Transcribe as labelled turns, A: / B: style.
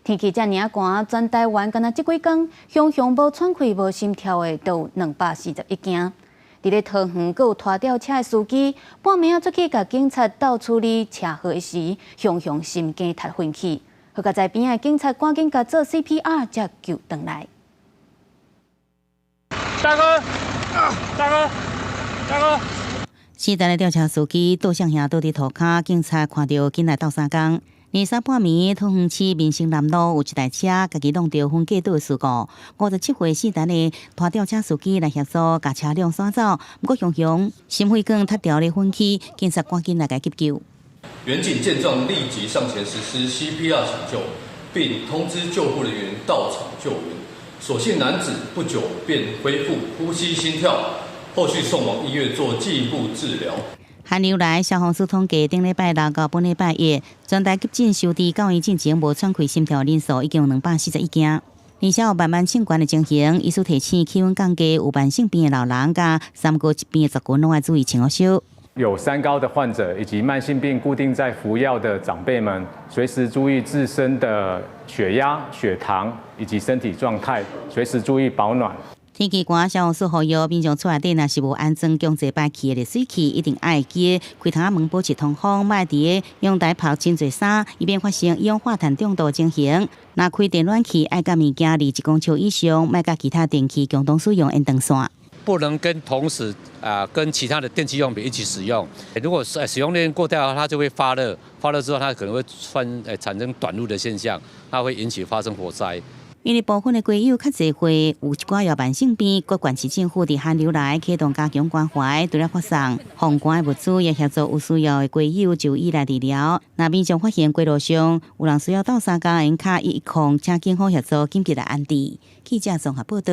A: 天气遮尔寒，全台湾敢若即几天，熊熊无喘气、无心跳的都有241件。伫咧桃园，阁有拖吊车的司机，半暝出去甲警察斗处理车祸时，熊熊心惊塌昏去。好在在边的警察赶紧甲做 CPR， 才救回来。
B: 大哥，大哥，大哥！
C: 死单的吊车司机倒向下倒伫涂骹，警察看到紧来斗相共。23半暝，桃园市民生南路有一台车，家己弄到分隔岛的事故。57岁死单的拖吊车司机来协助，甲车辆赶走。不过熊熊心肺管塌掉咧昏去，警察赶紧来甲急救。
D: 员警见状立即上前实施 CPR 抢救，并通知救护人员到场救援。所幸男子不久便恢复呼吸心跳，后续送往医院做进一步治疗。
C: 寒流来，消防署统计，顶礼拜6到本礼拜1，全台急诊收治到医进前无喘气、心跳人数已经有241件。而且有慢慢性管的情形，医师提醒气温降低、有慢性病的老人甲三高疾病的族群，拢要注意穿好烧。
E: 有三高的患者以及慢性病固定在服药的长辈们，随时注意自身的血压、血糖以及身体状态，随时注意保暖。
C: 天气寒，消防署呼吁民众厝内底若是无安装强制排气的热水器，一定爱记开窗门保持通风，莫伫个阳台晒真侪衫，以免发生一氧化碳中毒情形。若开电暖气，爱甲物件离1公尺以上，莫甲其他电器共同使用延长线。
F: 不能同时跟其他的电器用品一起使用。如果使用链过掉，它就会发热，发热之后它可能会产生短路的现象，它会引起发生火灾。
C: 因为部分的龟友较侪会有一寡有慢性病，各县市政府伫寒流来启动加强关怀，除了发送防寒的物资，也协助有需要的龟友就医来治疗。若民众发现龟路上有人需要斗相共，应卡110，请警方协助紧急来安置。记者综合报道。